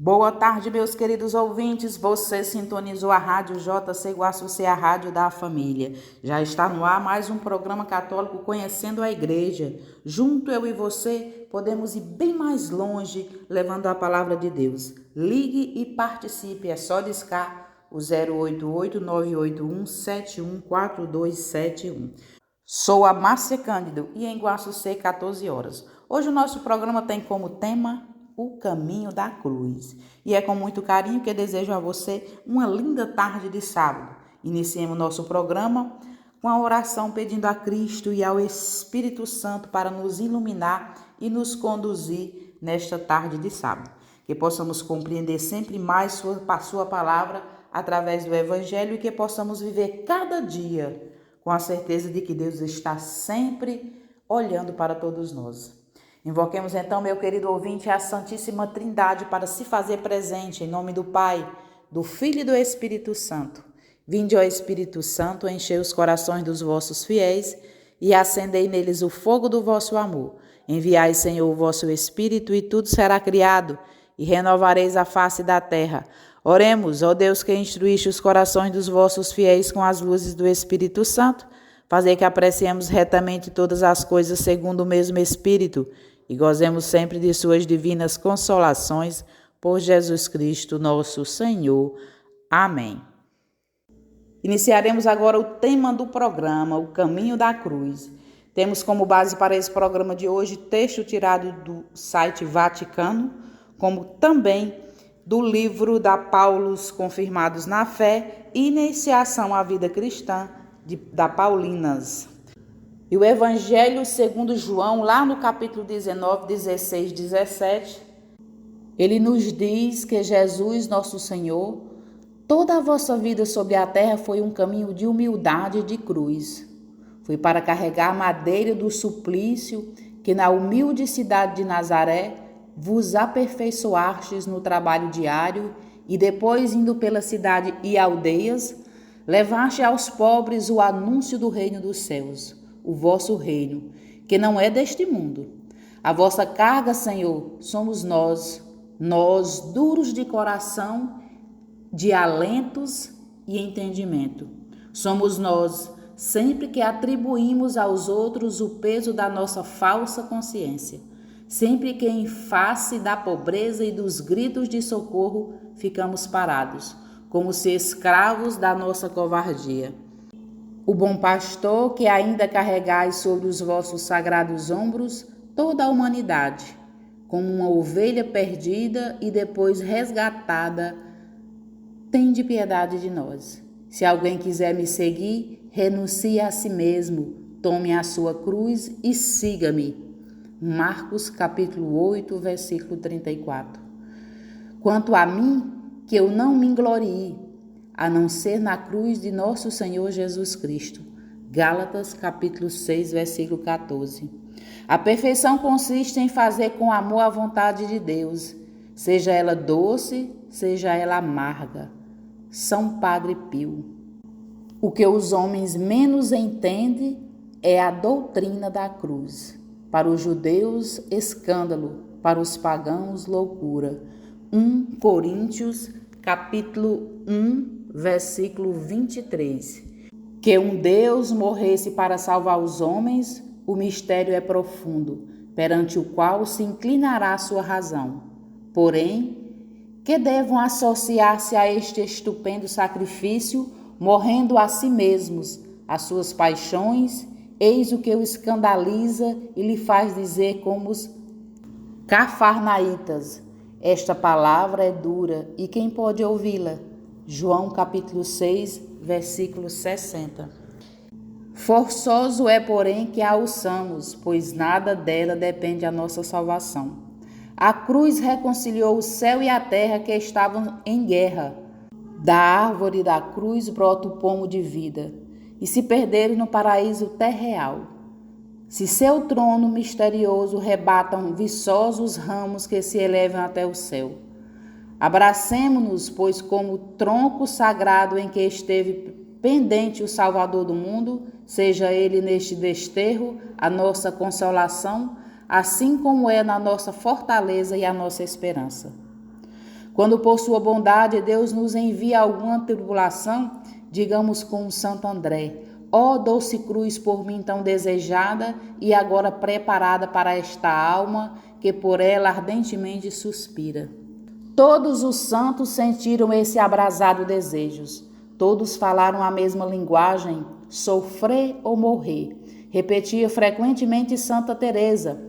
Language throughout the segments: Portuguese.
Boa tarde, meus queridos ouvintes. Você sintonizou a Rádio JC Guaçucê, a rádio da família. Já está no ar mais um programa católico Conhecendo a Igreja. Junto eu e você podemos ir bem mais longe levando a palavra de Deus. Ligue e participe. É só discar o 088-981-714271. Sou a Márcia Cândido e em Guaçucê, 14 horas. Hoje o nosso programa tem como tema o caminho da cruz. E é com muito carinho que desejo a você uma linda tarde de sábado. Iniciemos nosso programa com a oração pedindo a Cristo e ao Espírito Santo para nos iluminar e nos conduzir nesta tarde de sábado. Que possamos compreender sempre mais sua palavra através do Evangelho e que possamos viver cada dia com a certeza de que Deus está sempre olhando para todos nós. Invoquemos então, meu querido ouvinte, a Santíssima Trindade para se fazer presente em nome do Pai, do Filho e do Espírito Santo. Vinde, ó Espírito Santo, enchei os corações dos vossos fiéis e acendei neles o fogo do vosso amor. Enviai, Senhor, o vosso Espírito e tudo será criado e renovareis a face da terra. Oremos, ó Deus que instruíste os corações dos vossos fiéis com as luzes do Espírito Santo, fazei que apreciemos retamente todas as coisas segundo o mesmo Espírito e gozemos sempre de suas divinas consolações, por Jesus Cristo, nosso Senhor. Amém. Iniciaremos agora o tema do programa, o caminho da cruz. Temos como base para esse programa de hoje texto tirado do site Vaticano, como também do livro da Paulus Confirmados na Fé, Iniciação à Vida Cristã, da Paulinas. E o Evangelho segundo João, lá no capítulo 19, 16, 17, ele nos diz que Jesus, nosso Senhor, toda a vossa vida sobre a terra foi um caminho de humildade e de cruz. Foi para carregar a madeira do suplício que na humilde cidade de Nazaré vos aperfeiçoastes no trabalho diário e depois, indo pela cidade e aldeias, levaste aos pobres o anúncio do reino dos céus, o vosso reino, que não é deste mundo. A vossa carga, Senhor, somos nós duros de coração, de alentos e entendimento. Somos nós, sempre que atribuímos aos outros o peso da nossa falsa consciência, sempre que em face da pobreza e dos gritos de socorro ficamos parados, como se escravos da nossa covardia. O bom pastor que ainda carregais sobre os vossos sagrados ombros toda a humanidade, como uma ovelha perdida e depois resgatada, tende piedade de nós. Se alguém quiser me seguir, renuncie a si mesmo, tome a sua cruz e siga-me. Marcos capítulo 8, versículo 34. Quanto a mim, que eu não me englorie, a não ser na cruz de nosso Senhor Jesus Cristo. Gálatas capítulo 6, versículo 14. A perfeição consiste em fazer com amor a vontade de Deus, seja ela doce, seja ela amarga. São Padre Pio. O que os homens menos entendem é a doutrina da cruz. Para os judeus, escândalo, para os pagãos, loucura. 1 Coríntios capítulo 1, versículo 23. Que um Deus morresse para salvar os homens, o mistério é profundo, perante o qual se inclinará a sua razão. Porém, que devam associar-se a este estupendo sacrifício, morrendo a si mesmos, as suas paixões, eis o que o escandaliza e lhe faz dizer como os cafarnaitas: esta palavra é dura, e quem pode ouvi-la? João capítulo 6, versículo 60. Forçoso é, porém, que a ouçamos, pois nada dela depende a nossa salvação. A cruz reconciliou o céu e a terra que estavam em guerra. Da árvore da cruz brota o pomo de vida, e se perderem no paraíso terreal. Se seu trono misterioso rebatam viçosos ramos que se elevam até o céu. Abracemo-nos, pois, como tronco sagrado em que esteve pendente o Salvador do mundo, seja ele neste desterro a nossa consolação, assim como é na nossa fortaleza e a nossa esperança. Quando por sua bondade Deus nos envia alguma tribulação, digamos com Santo André: ó doce cruz por mim tão desejada e agora preparada para esta alma que por ela ardentemente suspira. Todos os santos sentiram esse abrasado desejos. Todos falaram a mesma linguagem, sofrer ou morrer. Repetia frequentemente Santa Teresa,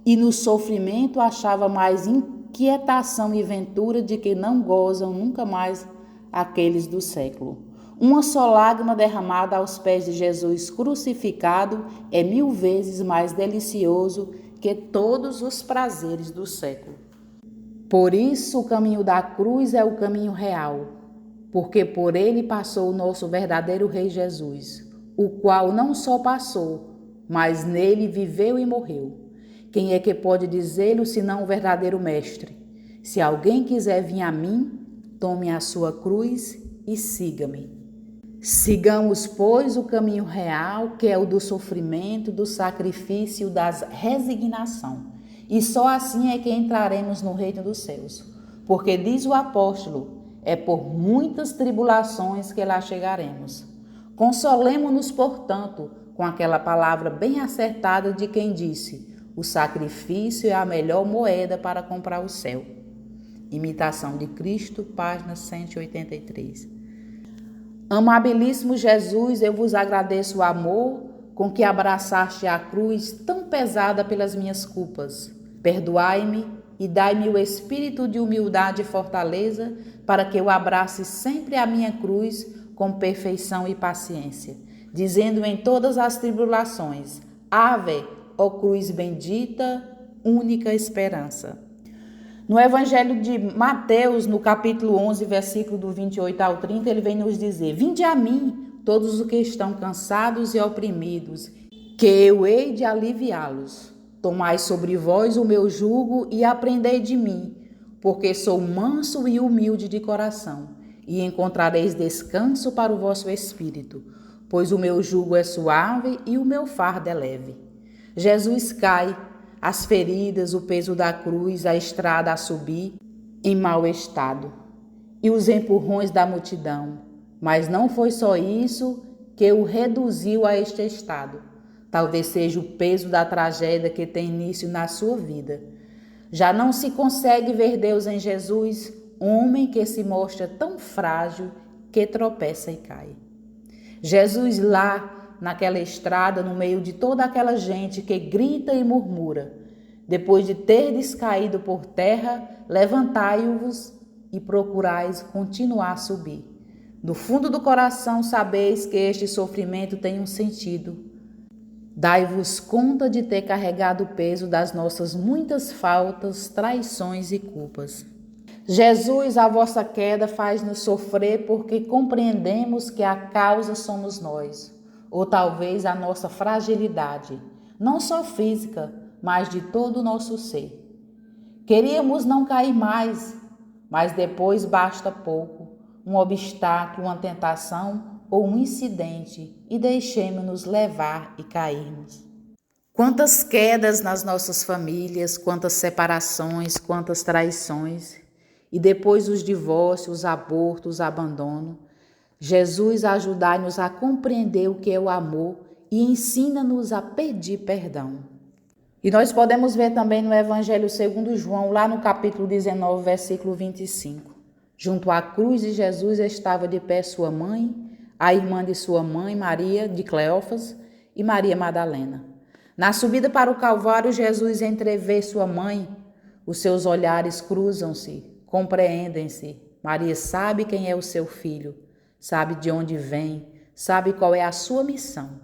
e no sofrimento achava mais inquietação e ventura de que não gozam nunca mais aqueles do século. Uma só lágrima derramada aos pés de Jesus crucificado é 1000 vezes mais delicioso que todos os prazeres do século. Por isso o caminho da cruz é o caminho real, porque por ele passou o nosso verdadeiro Rei Jesus, o qual não só passou, mas nele viveu e morreu. Quem é que pode dizê-lo senão o verdadeiro Mestre? Se alguém quiser vir a mim, tome a sua cruz e siga-me. Sigamos, pois, o caminho real, que é o do sofrimento, do sacrifício, da resignação. E só assim é que entraremos no reino dos céus. Porque diz o apóstolo, é por muitas tribulações que lá chegaremos. Consolemo-nos, portanto, com aquela palavra bem acertada de quem disse: o sacrifício é a melhor moeda para comprar o céu. Imitação de Cristo, página 183. Amabilíssimo Jesus, eu vos agradeço o amor com que abraçaste a cruz tão pesada pelas minhas culpas. Perdoai-me e dai-me o espírito de humildade e fortaleza para que eu abrace sempre a minha cruz com perfeição e paciência, dizendo em todas as tribulações: Ave, ó cruz bendita, única esperança. No Evangelho de Mateus, no capítulo 11, versículo do 28 ao 30, ele vem nos dizer: vinde a mim, todos os que estão cansados e oprimidos, que eu hei de aliviá-los. Tomai sobre vós o meu jugo e aprendei de mim, porque sou manso e humilde de coração, e encontrareis descanso para o vosso espírito, pois o meu jugo é suave e o meu fardo é leve. Jesus cai, as feridas, o peso da cruz, a estrada a subir, em mau estado, e os empurrões da multidão. Mas não foi só isso que o reduziu a este estado. Talvez seja o peso da tragédia que tem início na sua vida. Já não se consegue ver Deus em Jesus, homem que se mostra tão frágil que tropeça e cai. Jesus lá, naquela estrada, no meio de toda aquela gente que grita e murmura: depois de terdes caído por terra, levantai-vos e procurais continuar a subir. No fundo do coração sabeis que este sofrimento tem um sentido. Dai-vos conta de ter carregado o peso das nossas muitas faltas, traições e culpas. Jesus, a vossa queda faz-nos sofrer porque compreendemos que a causa somos nós, ou talvez a nossa fragilidade, não só física, mas de todo o nosso ser. Queríamos não cair mais, mas depois basta pouco, um obstáculo, uma tentação ou um incidente, e deixemos-nos levar e cairmos. Quantas quedas nas nossas famílias, quantas separações, quantas traições, e depois os divórcios, os abortos, o abandono. Jesus, ajudai-nos a compreender o que é o amor e ensina-nos a pedir perdão. E nós podemos ver também no Evangelho segundo João, lá no capítulo 19, versículo 25. Junto à cruz de Jesus estava de pé sua mãe, a irmã de sua mãe, Maria de Cleófas, e Maria Madalena. Na subida para o Calvário, Jesus entrevê sua mãe, os seus olhares cruzam-se, compreendem-se. Maria sabe quem é o seu filho, sabe de onde vem, sabe qual é a sua missão.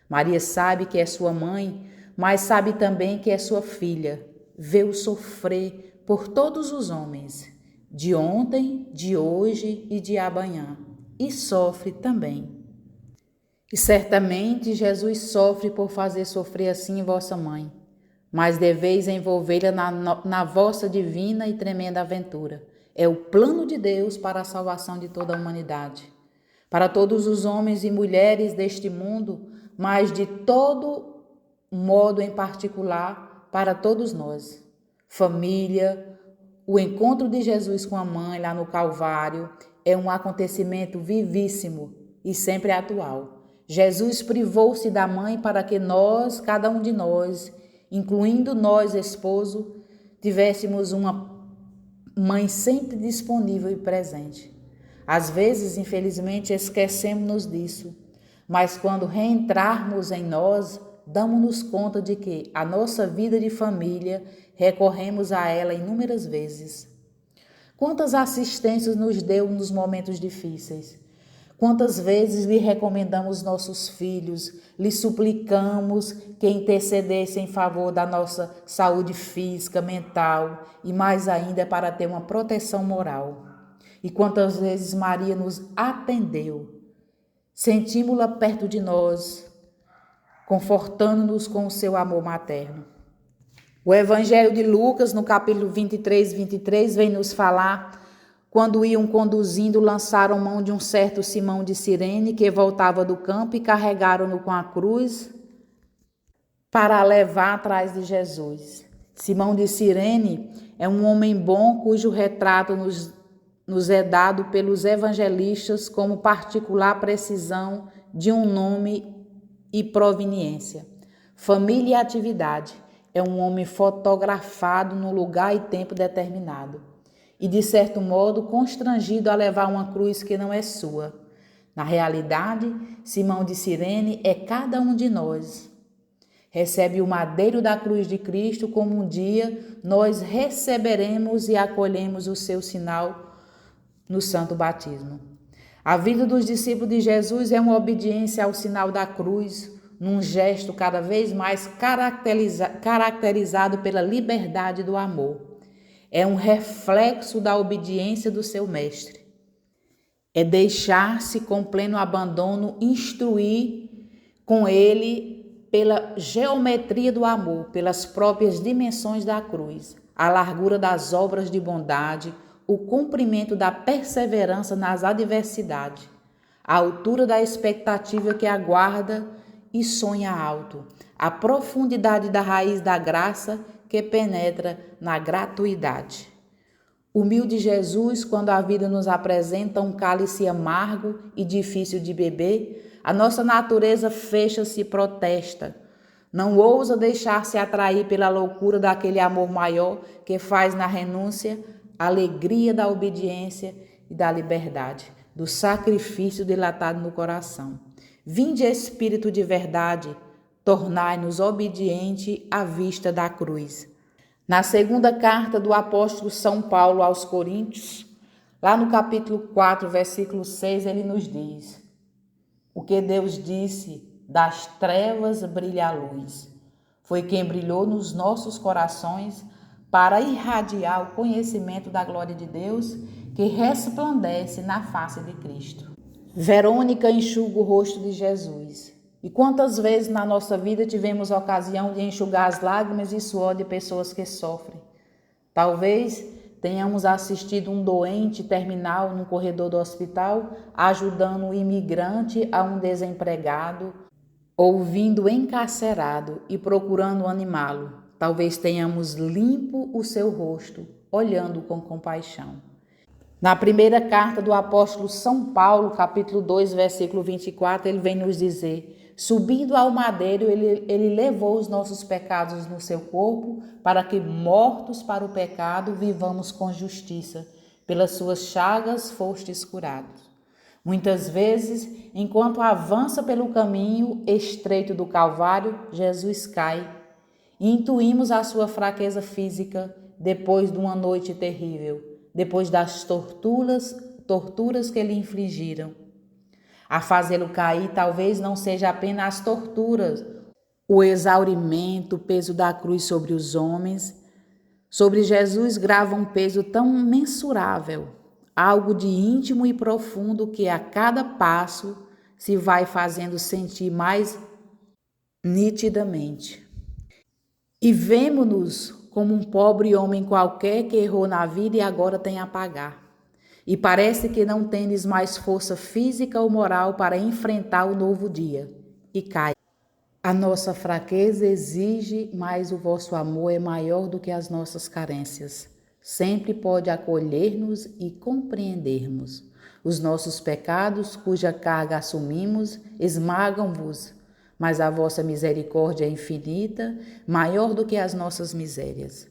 Maria sabe que é sua mãe, mas sabe também que é sua filha. Vê-o sofrer por todos os homens, de ontem, de hoje e de amanhã. E sofre também. E certamente Jesus sofre por fazer sofrer assim vossa mãe, mas deveis envolvê-la na vossa divina e tremenda aventura. É o plano de Deus para a salvação de toda a humanidade, para todos os homens e mulheres deste mundo, mas de todo modo em particular para todos nós. Família, o encontro de Jesus com a mãe lá no Calvário é um acontecimento vivíssimo e sempre atual. Jesus privou-se da mãe para que nós, cada um de nós, incluindo nós, esposo, tivéssemos uma mãe sempre disponível e presente. Às vezes, infelizmente, esquecemos-nos disso, mas quando reentrarmos em nós, damos-nos conta de que a nossa vida de família recorremos a ela inúmeras vezes. Quantas assistências nos deu nos momentos difíceis? Quantas vezes lhe recomendamos nossos filhos, lhe suplicamos que intercedesse em favor da nossa saúde física, mental e mais ainda para ter uma proteção moral. E quantas vezes Maria nos atendeu, sentimos-la perto de nós, confortando-nos com o seu amor materno. O Evangelho de Lucas, no capítulo 23, vem nos falar: quando iam conduzindo, lançaram mão de um certo Simão de Cirene, que voltava do campo, e carregaram-no com a cruz para a levar atrás de Jesus. Simão de Cirene é um homem bom cujo retrato nos é dado pelos evangelistas como particular precisão de um nome e proveniência. Família e atividade. É um homem fotografado no lugar e tempo determinado e, de certo modo, constrangido a levar uma cruz que não é sua. Na realidade, Simão de Cirene é cada um de nós. Recebe o madeiro da cruz de Cristo como um dia nós receberemos e acolhemos o seu sinal no santo batismo. A vida dos discípulos de Jesus é uma obediência ao sinal da cruz, num gesto cada vez mais caracterizado pela liberdade do amor. É um reflexo da obediência do seu mestre. É deixar-se com pleno abandono instruir com ele pela geometria do amor, pelas próprias dimensões da cruz, a largura das obras de bondade, o cumprimento da perseverança nas adversidades, a altura da expectativa que aguarda e sonha alto, a profundidade da raiz da graça que penetra na gratuidade. Humilde Jesus, quando a vida nos apresenta um cálice amargo e difícil de beber, a nossa natureza fecha-se e protesta. Não ousa deixar-se atrair pela loucura daquele amor maior que faz na renúncia a alegria da obediência e da liberdade, do sacrifício dilatado no coração. Vinde, Espírito de verdade, tornai-nos obediente à vista da cruz. Na segunda carta do apóstolo São Paulo aos Coríntios, lá no capítulo 4, versículo 6, ele nos diz: o que Deus disse, das trevas brilha a luz. Foi quem brilhou nos nossos corações para irradiar o conhecimento da glória de Deus que resplandece na face de Cristo. Verônica enxuga o rosto de Jesus. E quantas vezes na nossa vida tivemos a ocasião de enxugar as lágrimas e suor de pessoas que sofrem? Talvez tenhamos assistido um doente terminal no corredor do hospital, ajudando um imigrante a um desempregado, ouvindo encarcerado e procurando animá-lo. Talvez tenhamos limpo o seu rosto, olhando com compaixão. Na primeira carta do apóstolo São Paulo, capítulo 2, versículo 24, ele vem nos dizer: subindo ao madeiro, ele levou os nossos pecados no seu corpo, para que, mortos para o pecado, vivamos com justiça. Pelas suas chagas fostes curados. Muitas vezes, enquanto avança pelo caminho estreito do Calvário, Jesus cai. E intuímos a sua fraqueza física depois de uma noite terrível, depois das torturas que lhe infligiram. A fazê-lo cair talvez não seja apenas as torturas, o exaurimento, o peso da cruz sobre os homens. Sobre Jesus grava um peso tão mensurável, algo de íntimo e profundo que a cada passo se vai fazendo sentir mais nitidamente. E vemo-nos como um pobre homem qualquer que errou na vida e agora tem a pagar. E parece que não tendes mais força física ou moral para enfrentar o novo dia. E cai. A nossa fraqueza exige, mas o vosso amor é maior do que as nossas carências. sempre pode acolher-nos e compreendermos. Os nossos pecados, cuja carga assumimos, esmagam-vos, mas a vossa misericórdia é infinita, maior do que as nossas misérias.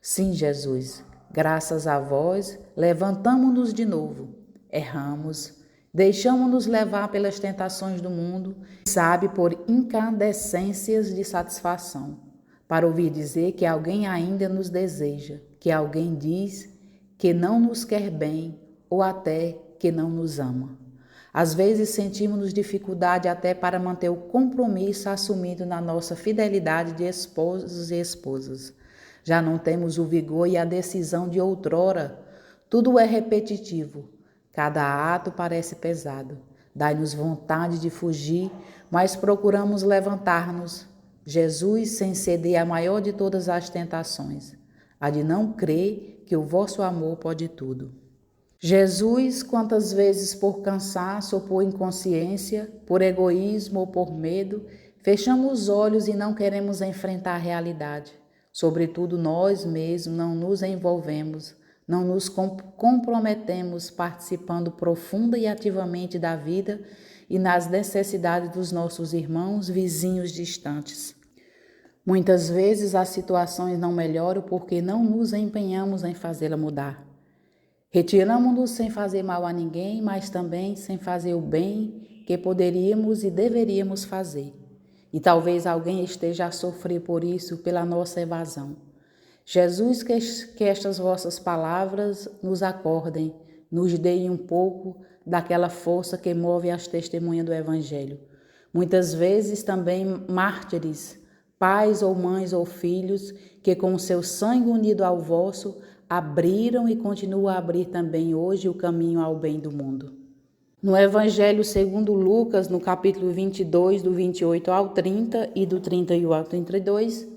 Sim, Jesus, graças a vós, levantamo-nos de novo, erramos, deixamo-nos levar pelas tentações do mundo, sabe, por incandescências de satisfação, para ouvir dizer que alguém ainda nos deseja, que alguém diz que não nos quer bem ou até que não nos ama. Às vezes sentimos dificuldade até para manter o compromisso assumido na nossa fidelidade de esposos e esposas. Já não temos o vigor e a decisão de outrora. Tudo é repetitivo. Cada ato parece pesado. Dai-nos vontade de fugir, mas procuramos levantar-nos. Jesus, sem ceder à maior de todas as tentações, a de não crer que o vosso amor pode tudo. Jesus, quantas vezes por cansaço ou por inconsciência, por egoísmo ou por medo, fechamos os olhos e não queremos enfrentar a realidade. Sobretudo nós mesmos não nos envolvemos, não nos comprometemos participando profunda e ativamente da vida e nas necessidades dos nossos irmãos, vizinhos distantes. Muitas vezes as situações não melhoram porque não nos empenhamos em fazê-la mudar. Retiramo-nos sem fazer mal a ninguém, mas também sem fazer o bem que poderíamos e deveríamos fazer. E talvez alguém esteja a sofrer por isso, pela nossa evasão. Jesus, que estas vossas palavras nos acordem, nos deem um pouco daquela força que move as testemunhas do Evangelho. Muitas vezes também mártires, pais ou mães ou filhos, que com o seu sangue unido ao vosso, abriram e continuam a abrir também hoje o caminho ao bem do mundo. No Evangelho segundo Lucas, no capítulo 22, do 28 ao 30 e do 31 ao 32,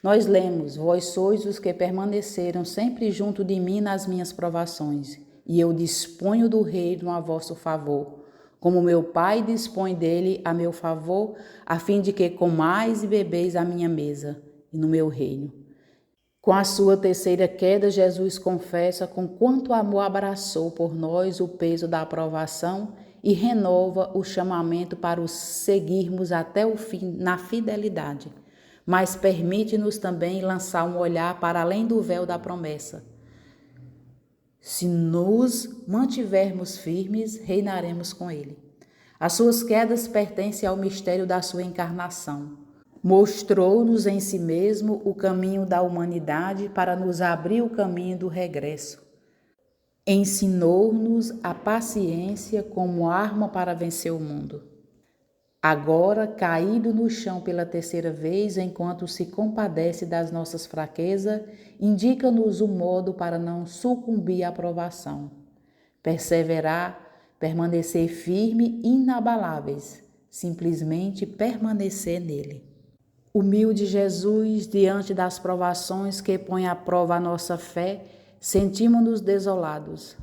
nós lemos: Vós sois os que permaneceram sempre junto de mim nas minhas provações, e eu disponho do reino a vosso favor, como meu Pai dispõe dele a meu favor, a fim de que comais e bebeis à minha mesa e no meu reino. Com a sua terceira queda, Jesus confessa com quanto amor abraçou por nós o peso da aprovação e renova o chamamento para o seguirmos até o fim na fidelidade, mas permite-nos também lançar um olhar para além do véu da promessa. Se nos mantivermos firmes, reinaremos com ele. As suas quedas pertencem ao mistério da sua encarnação. Mostrou-nos em si mesmo o caminho da humanidade para nos abrir o caminho do regresso. Ensinou-nos a paciência como arma para vencer o mundo. Agora, caído no chão pela terceira vez, enquanto se compadece das nossas fraquezas, indica-nos o modo para não sucumbir à provação. Perseverar, permanecer firme e inabaláveis, simplesmente permanecer nele. Humilde Jesus, diante das provações que põem à prova a nossa fé, sentimos-nos desolados.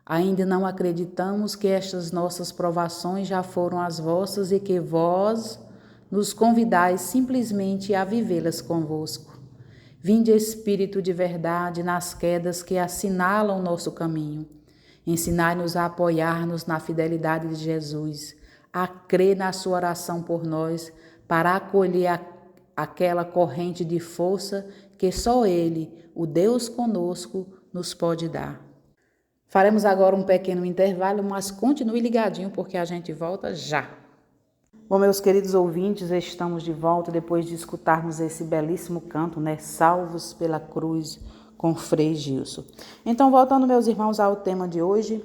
Ainda não acreditamos que estas nossas provações já foram as vossas e que vós nos convidais simplesmente a vivê-las convosco. Vinde, Espírito de verdade, nas quedas que assinalam nosso caminho. Ensinai-nos a apoiar-nos na fidelidade de Jesus, a crer na sua oração por nós, para acolher aquela corrente de força que só Ele, o Deus conosco, nos pode dar. Faremos agora um pequeno intervalo, mas continue ligadinho porque a gente volta já. Bom, meus queridos ouvintes, estamos de volta depois de escutarmos esse belíssimo canto, né? Salvos pela cruz, com Frei Gilson. Então, voltando, meus irmãos, ao tema de hoje,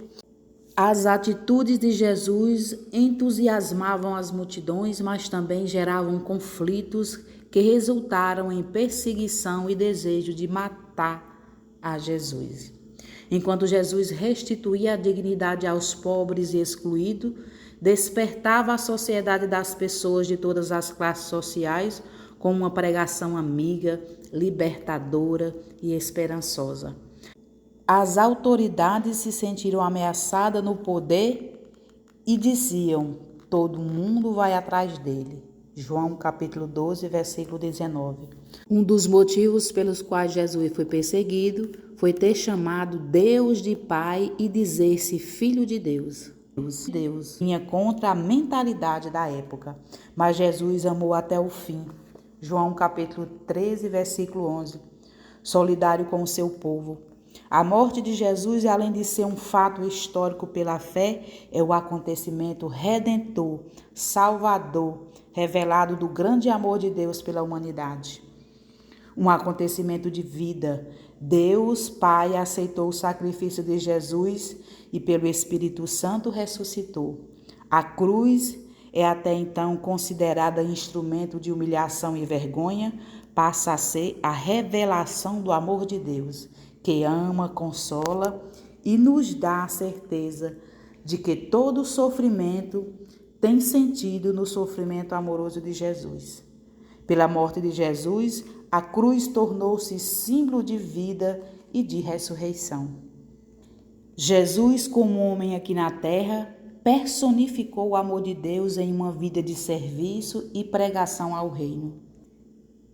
as atitudes de Jesus entusiasmavam as multidões, mas também geravam conflitos que resultaram em perseguição e desejo de matar a Jesus. Enquanto Jesus restituía a dignidade aos pobres e excluídos, despertava a sociedade das pessoas de todas as classes sociais com uma pregação amiga, libertadora e esperançosa. As autoridades se sentiram ameaçadas no poder e diziam: todo mundo vai atrás dele. João capítulo 12, versículo 19. Um dos motivos pelos quais Jesus foi perseguido foi ter chamado Deus de Pai e dizer-se Filho de Deus. Deus vinha contra a mentalidade da época, mas Jesus amou até o fim. João capítulo 13, versículo 11. Solidário com o seu povo. A morte de Jesus, além de ser um fato histórico pela fé, é o acontecimento redentor, salvador, revelado do grande amor de Deus pela humanidade. Um acontecimento de vida. Deus, Pai, aceitou o sacrifício de Jesus e pelo Espírito Santo ressuscitou. A cruz é até então considerada instrumento de humilhação e vergonha, passa a ser a revelação do amor de Deus, que ama, consola e nos dá a certeza de que todo sofrimento tem sentido no sofrimento amoroso de Jesus. Pela morte de Jesus, a cruz tornou-se símbolo de vida e de ressurreição. Jesus, como homem aqui na terra, personificou o amor de Deus em uma vida de serviço e pregação ao reino.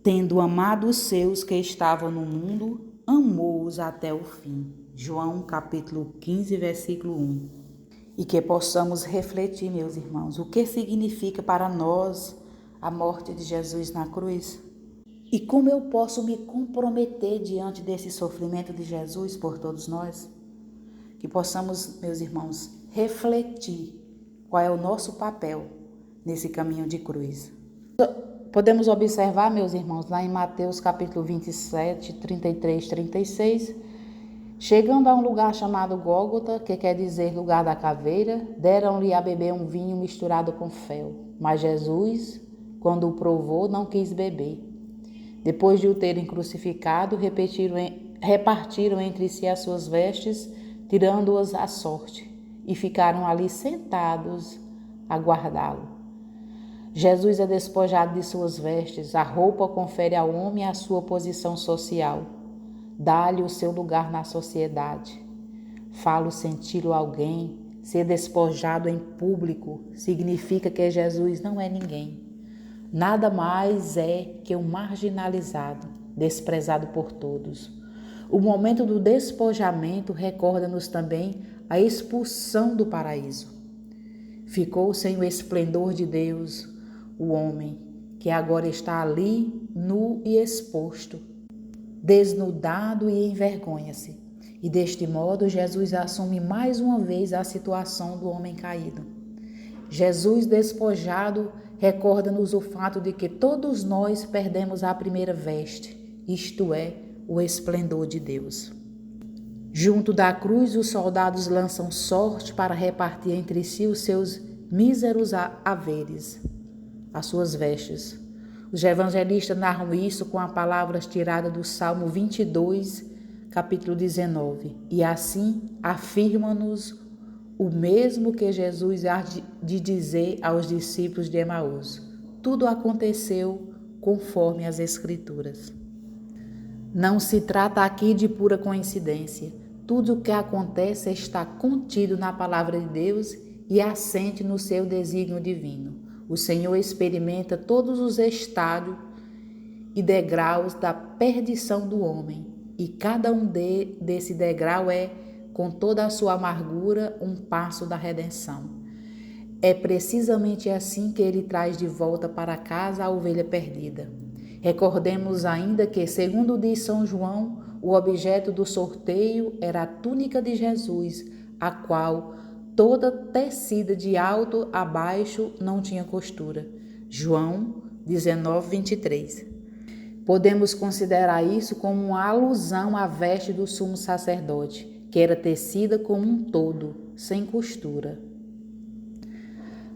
Tendo amado os seus que estavam no mundo, amou-os até o fim. João capítulo 15, versículo 1. E que possamos refletir, meus irmãos, o que significa para nós a morte de Jesus na cruz. E como eu posso me comprometer diante desse sofrimento de Jesus por todos nós? Que possamos, meus irmãos, refletir qual é o nosso papel nesse caminho de cruz. Podemos observar, meus irmãos, lá em Mateus capítulo 27, 33, 36, chegando a um lugar chamado Gólgota, que quer dizer lugar da caveira, deram-lhe a beber um vinho misturado com fel. Mas Jesus, quando o provou, não quis beber. Depois de o terem crucificado, repartiram entre si as suas vestes, tirando-as à sorte, e ficaram ali sentados a guardá-lo. Jesus é despojado de suas vestes, a roupa confere ao homem a sua posição social, dá-lhe o seu lugar na sociedade. Falo senti-lo alguém, ser despojado em público, significa que Jesus não é ninguém. Nada mais é que um marginalizado, desprezado por todos. O momento do despojamento recorda-nos também a expulsão do paraíso. Ficou sem o esplendor de Deus, o homem, que agora está ali, nu e exposto, desnudado e envergonha-se. E deste modo, Jesus assume mais uma vez a situação do homem caído. Jesus despojado recorda-nos o fato de que todos nós perdemos a primeira veste, isto é, o esplendor de Deus. Junto da cruz, os soldados lançam sorte para repartir entre si os seus míseros haveres, as suas vestes. Os evangelistas narram isso com as palavras tiradas do Salmo 22, capítulo 19. E assim afirma-nos o mesmo que Jesus há de dizer aos discípulos de Emaús. Tudo aconteceu conforme as Escrituras. Não se trata aqui de pura coincidência. Tudo o que acontece está contido na palavra de Deus e assente no seu desígnio divino. O Senhor experimenta todos os estádios e degraus da perdição do homem, e cada um desse degrau é, com toda a sua amargura, um passo da redenção. É precisamente assim que ele traz de volta para casa a ovelha perdida. Recordemos ainda que, segundo diz São João, o objeto do sorteio era a túnica de Jesus, a qual, toda tecida de alto a baixo, não tinha costura. João 19, 23. Podemos considerar isso como uma alusão à veste do sumo sacerdote, que era tecida como um todo, sem costura.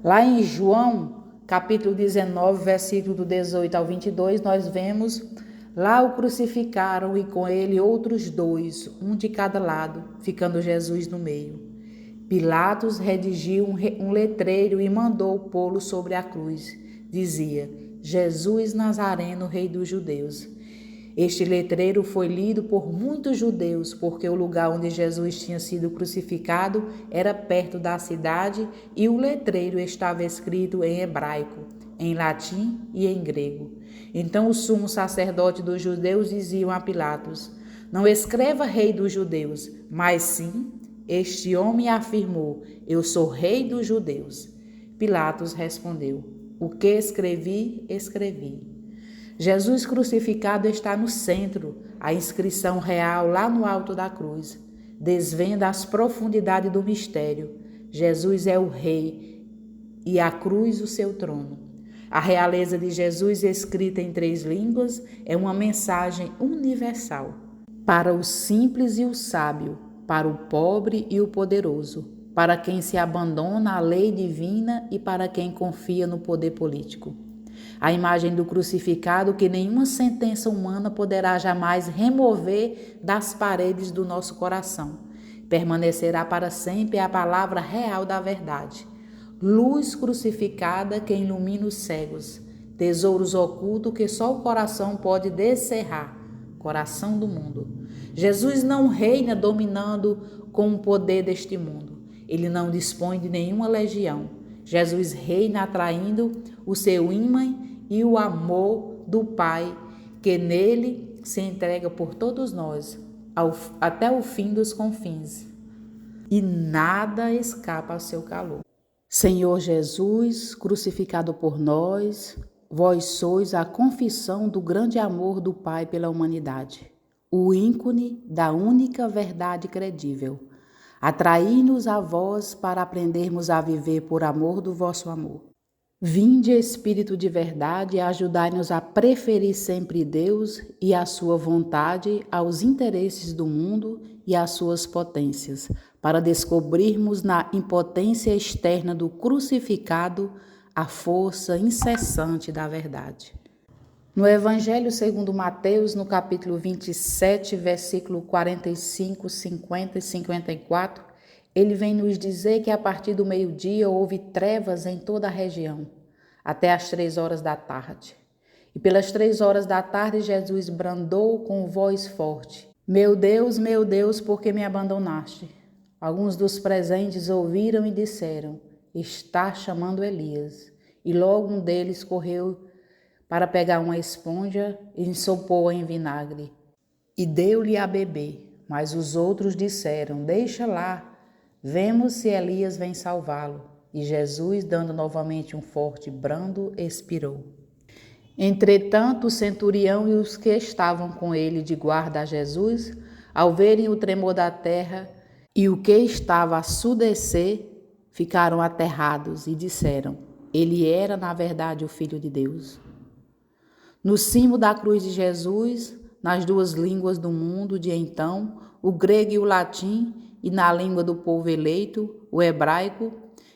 Lá em João, capítulo 19, versículo do 18 ao 22, nós vemos: lá o crucificaram e com ele outros dois, um de cada lado, ficando Jesus no meio. Pilatos redigiu um letreiro e mandou pô-lo sobre a cruz. Dizia: Jesus Nazareno, Rei dos Judeus. Este letreiro foi lido por muitos judeus, porque o lugar onde Jesus tinha sido crucificado era perto da cidade e o letreiro estava escrito em hebraico, em latim e em grego. Então o sumo sacerdote dos judeus diziam a Pilatos: não escreva rei dos judeus, mas sim, este homem afirmou: eu sou rei dos judeus. Pilatos respondeu: o que escrevi, escrevi. Jesus crucificado está no centro, a inscrição real lá no alto da cruz. Desvenda as profundidades do mistério. Jesus é o rei e a cruz o seu trono. A realeza de Jesus, escrita em 3 línguas, é uma mensagem universal. Para o simples e o sábio, para o pobre e o poderoso, para quem se abandona à lei divina e para quem confia no poder político. A imagem do crucificado que nenhuma sentença humana poderá jamais remover das paredes do nosso coração. Permanecerá para sempre a palavra real da verdade. Luz crucificada que ilumina os cegos. Tesouros ocultos que só o coração pode descerrar. Coração do mundo. Jesus não reina dominando com o poder deste mundo. Ele não dispõe de nenhuma legião. Jesus reina atraindo o seu ímã e o amor do Pai, que nele se entrega por todos nós, até o fim dos confins. E nada escapa ao seu calor. Senhor Jesus, crucificado por nós, vós sois a confissão do grande amor do Pai pela humanidade, o ícone da única verdade credível. Atraí-nos a vós para aprendermos a viver por amor do vosso amor. Vinde, Espírito de verdade, e ajudai-nos a preferir sempre Deus e a sua vontade aos interesses do mundo e às suas potências, para descobrirmos na impotência externa do crucificado a força incessante da verdade. No Evangelho segundo Mateus, no capítulo 27, versículo 45, 50 e 54, ele vem nos dizer que a partir do meio-dia houve trevas em toda a região, até as 3 horas da tarde. E pelas 3 horas da tarde, Jesus bradou com voz forte: meu Deus, por que me abandonaste? Alguns dos presentes ouviram e disseram: está chamando Elias. E logo um deles correu para pegar uma esponja e ensopou-a em vinagre, e deu-lhe a beber. Mas os outros disseram: deixa lá, vemos se Elias vem salvá-lo. E Jesus, dando novamente um forte brando, expirou. Entretanto, o centurião e os que estavam com ele de guarda a Jesus, ao verem o tremor da terra e o que estava a sudecer, ficaram aterrados e disseram: ele era, na verdade, o Filho de Deus. No cimo da cruz de Jesus, nas 2 línguas do mundo de então, o grego e o latim, e na língua do povo eleito, o hebraico,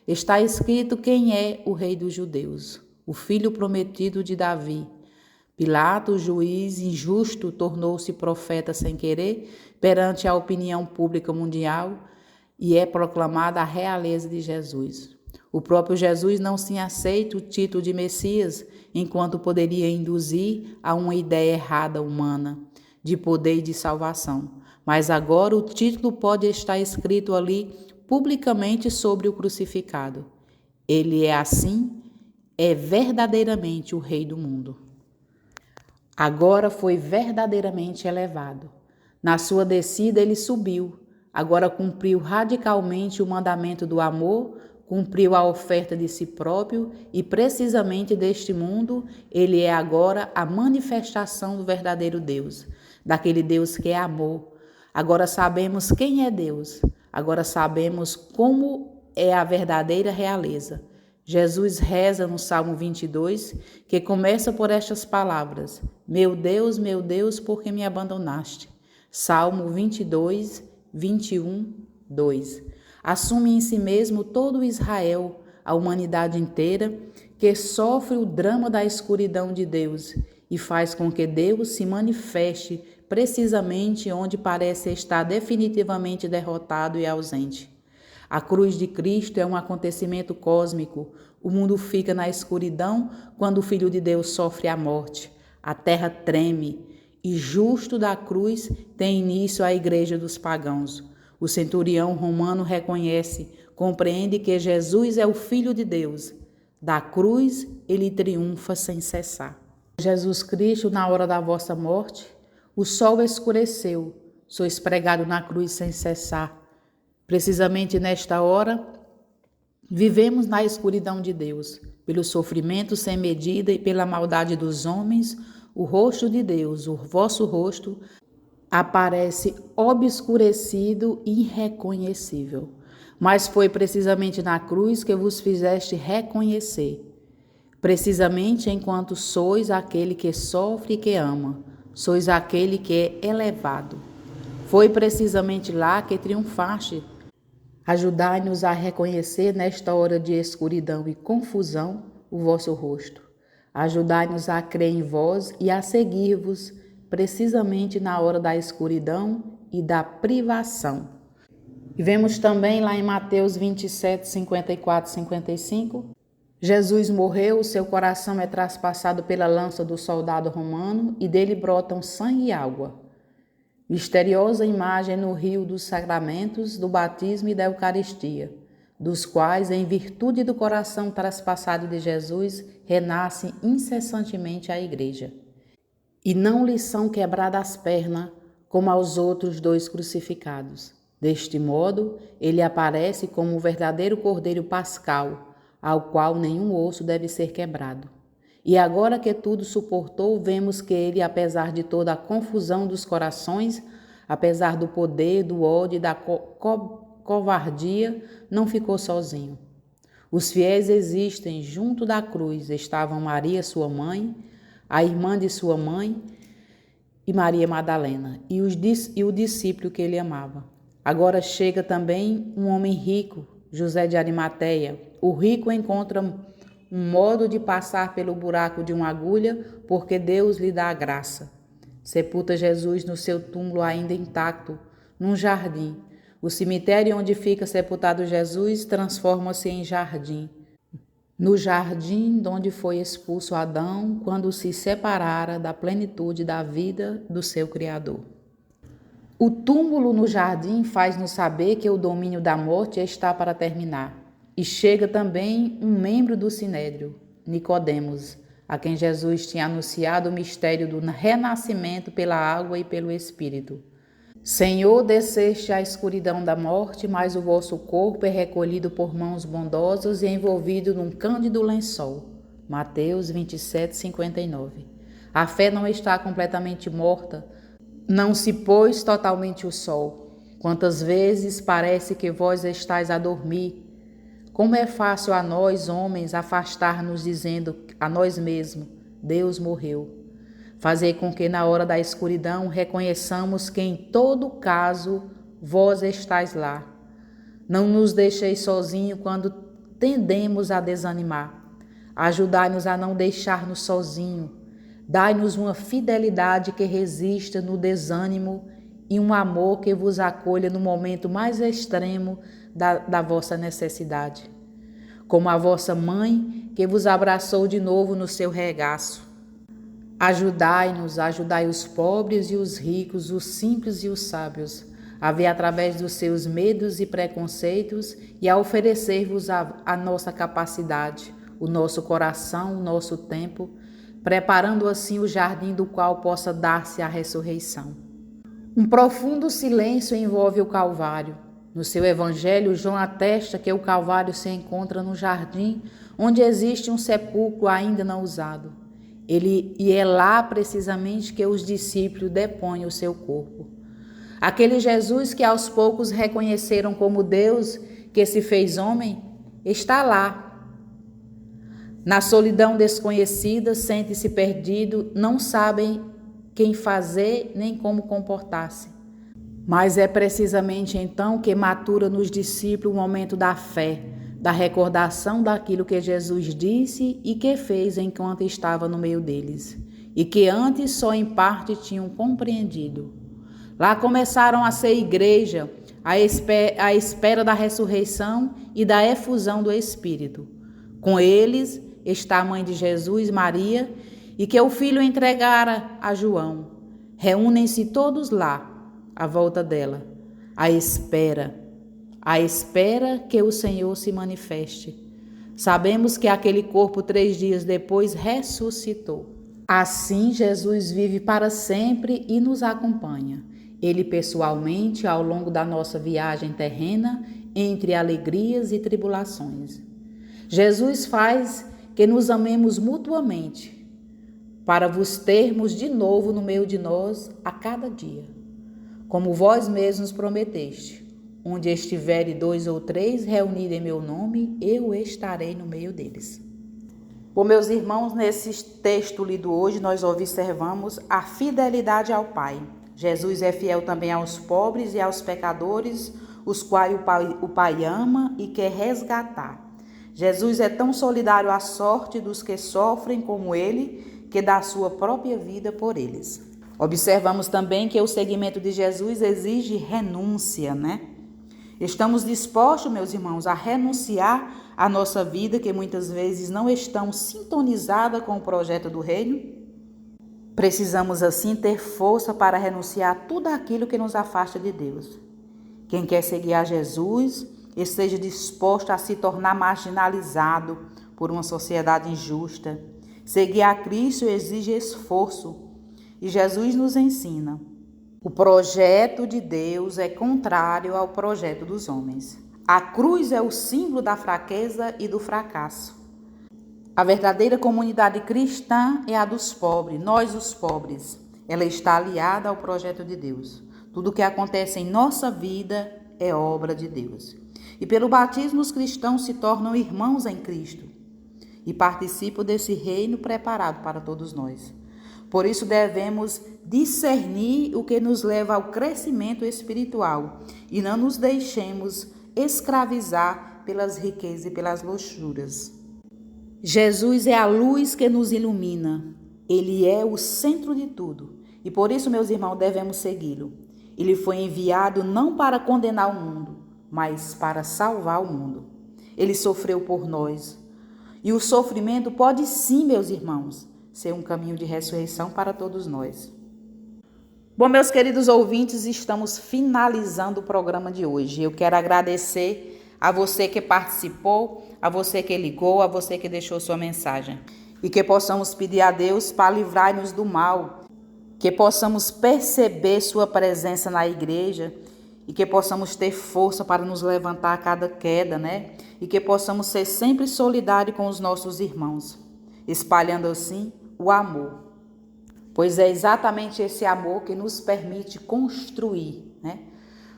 está escrito quem é o rei dos judeus, o filho prometido de Davi. Pilatos, juiz injusto, tornou-se profeta sem querer perante a opinião pública mundial e é proclamada a realeza de Jesus. O próprio Jesus não se aceita o título de Messias, enquanto poderia induzir a uma ideia errada humana de poder e de salvação. Mas agora o título pode estar escrito ali publicamente sobre o crucificado. Ele é assim, é verdadeiramente o Rei do mundo. Agora foi verdadeiramente elevado. Na sua descida ele subiu. Agora cumpriu radicalmente o mandamento do amor, cumpriu a oferta de si próprio e precisamente deste mundo ele é agora a manifestação do verdadeiro Deus, daquele Deus que é amor. Agora sabemos quem é Deus, agora sabemos como é a verdadeira realeza. Jesus reza no Salmo 22, que começa por estas palavras: meu Deus, por que me abandonaste? Salmo 22, 21, 2. Assume em si mesmo todo Israel, a humanidade inteira, que sofre o drama da escuridão de Deus e faz com que Deus se manifeste precisamente onde parece estar definitivamente derrotado e ausente. A cruz de Cristo é um acontecimento cósmico. O mundo fica na escuridão quando o Filho de Deus sofre a morte. A terra treme e justo da cruz tem início a igreja dos pagãos. O centurião romano reconhece, compreende que Jesus é o Filho de Deus. Da cruz ele triunfa sem cessar. Jesus Cristo, na hora da vossa morte, o sol escureceu, sois pregado na cruz sem cessar. Precisamente nesta hora, vivemos na escuridão de Deus, pelo sofrimento sem medida e pela maldade dos homens, o rosto de Deus, o vosso rosto, aparece obscurecido e irreconhecível. Mas foi precisamente na cruz que vos fizeste reconhecer. Precisamente enquanto sois aquele que sofre e que ama, sois aquele que é elevado. Foi precisamente lá que triunfaste. Ajudai-nos a reconhecer nesta hora de escuridão e confusão o vosso rosto. Ajudai-nos a crer em vós e a seguir-vos precisamente na hora da escuridão e da privação. E vemos também lá em Mateus 27, 54 e 55, Jesus morreu, seu coração é traspassado pela lança do soldado romano e dele brotam sangue e água. Misteriosa imagem no rio dos sacramentos, do batismo e da Eucaristia, dos quais, em virtude do coração traspassado de Jesus, renasce incessantemente a Igreja. E não lhe são quebradas as pernas, como aos outros dois crucificados. Deste modo, ele aparece como o verdadeiro Cordeiro Pascal, ao qual nenhum osso deve ser quebrado. E agora que tudo suportou, vemos que ele, apesar de toda a confusão dos corações, apesar do poder, do ódio e da covardia, não ficou sozinho. Os fiéis existem junto da cruz. Estavam Maria, sua mãe, a irmã de sua mãe e Maria Madalena, e o discípulo que ele amava. Agora chega também um homem rico, José de Arimateia. O rico encontra um modo de passar pelo buraco de uma agulha, porque Deus lhe dá a graça. Sepulta Jesus no seu túmulo ainda intacto, num jardim. O cemitério onde fica sepultado Jesus transforma-se em jardim. No jardim onde foi expulso Adão, quando se separara da plenitude da vida do seu Criador. O túmulo no jardim faz-nos saber que o domínio da morte está para terminar. E chega também um membro do Sinédrio, Nicodemos, a quem Jesus tinha anunciado o mistério do renascimento pela água e pelo Espírito. Senhor, desceste à escuridão da morte, mas o vosso corpo é recolhido por mãos bondosas e envolvido num cândido lençol. Mateus 27, 59. A fé não está completamente morta, não se pôs totalmente o sol. Quantas vezes parece que vós estáis a dormir. Como é fácil a nós, homens, afastar-nos dizendo a nós mesmos, Deus morreu. Fazer com que na hora da escuridão reconheçamos que em todo caso vós estáis lá. Não nos deixeis sozinhos quando tendemos a desanimar. Ajudai-nos a não deixar-nos sozinhos. Dai-nos uma fidelidade que resista no desânimo e um amor que vos acolha no momento mais extremo da vossa necessidade. Como a vossa mãe que vos abraçou de novo no seu regaço. Ajudai-nos, ajudai os pobres e os ricos, os simples e os sábios, a ver através dos seus medos e preconceitos e a oferecer-vos a nossa capacidade, o nosso coração, o nosso tempo, preparando assim o jardim do qual possa dar-se a ressurreição. Um profundo silêncio envolve o Calvário. No seu evangelho, João atesta que o Calvário se encontra no jardim onde existe um sepulcro ainda não usado. E é lá precisamente que os discípulos depõem o seu corpo. Aquele Jesus que aos poucos reconheceram como Deus que se fez homem, está lá. Na solidão desconhecida, sente-se perdido, não sabem quem fazer nem como comportar-se. Mas é precisamente então que matura nos discípulos o momento da fé, da recordação daquilo que Jesus disse e que fez enquanto estava no meio deles, e que antes só em parte tinham compreendido. Lá começaram a ser igreja, à espera da ressurreição e da efusão do Espírito. Com eles está a mãe de Jesus, Maria, e que o filho entregara a João. Reúnem-se todos lá, à volta dela, à espera que o Senhor se manifeste. Sabemos que aquele corpo 3 dias depois ressuscitou. Assim, Jesus vive para sempre e nos acompanha. Ele pessoalmente, ao longo da nossa viagem terrena, entre alegrias e tribulações. Jesus faz que nos amemos mutuamente, para vos termos de novo no meio de nós a cada dia. Como vós mesmos prometeste, onde estiverem 2 ou 3 reunidos em meu nome, eu estarei no meio deles. Bom, meus irmãos, nesse texto lido hoje, nós observamos a fidelidade ao Pai. Jesus é fiel também aos pobres e aos pecadores, os quais o Pai ama e quer resgatar. Jesus é tão solidário à sorte dos que sofrem como ele, que dá a sua própria vida por eles. Observamos também que o seguimento de Jesus exige renúncia, né? Estamos dispostos, meus irmãos, a renunciar à nossa vida, que muitas vezes não estão sintonizada com o projeto do reino? Precisamos, assim, ter força para renunciar a tudo aquilo que nos afasta de Deus. Quem quer seguir a Jesus, esteja disposto a se tornar marginalizado por uma sociedade injusta. Seguir a Cristo exige esforço. E Jesus nos ensina: o projeto de Deus é contrário ao projeto dos homens. A cruz é o símbolo da fraqueza e do fracasso. A verdadeira comunidade cristã é a dos pobres, nós os pobres. Ela está aliada ao projeto de Deus. Tudo o que acontece em nossa vida é obra de Deus. E pelo batismo os cristãos se tornam irmãos em Cristo e participam desse reino preparado para todos nós. Por isso devemos discernir o que nos leva ao crescimento espiritual e não nos deixemos escravizar pelas riquezas e pelas luxúrias. Jesus é a luz que nos ilumina. Ele é o centro de tudo. E por isso, meus irmãos, devemos segui-lo. Ele foi enviado não para condenar o mundo, mas para salvar o mundo. Ele sofreu por nós. E o sofrimento pode sim, meus irmãos, ser um caminho de ressurreição para todos nós. Bom, meus queridos ouvintes, estamos finalizando o programa de hoje. Eu quero agradecer a você que participou, a você que ligou, a você que deixou sua mensagem. E que possamos pedir a Deus para livrar-nos do mal, que possamos perceber sua presença na igreja e que possamos ter força para nos levantar a cada queda, né? E que possamos ser sempre solidários com os nossos irmãos, espalhando assim o amor. Pois é exatamente esse amor que nos permite construir, né?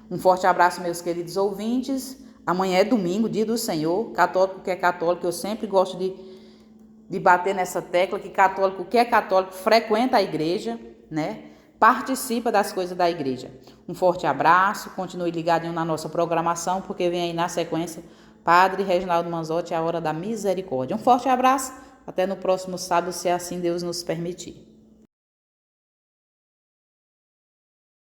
Um forte abraço, meus queridos ouvintes. Amanhã é domingo, dia do Senhor. Católico que é católico, eu sempre gosto de bater nessa tecla, que católico que é católico frequenta a igreja, né? Participa das coisas da igreja. Um forte abraço, continue ligadinho na nossa programação, porque vem aí na sequência Padre Reginaldo Manzotti, a Hora da Misericórdia. Um forte abraço, até no próximo sábado, se assim Deus nos permitir.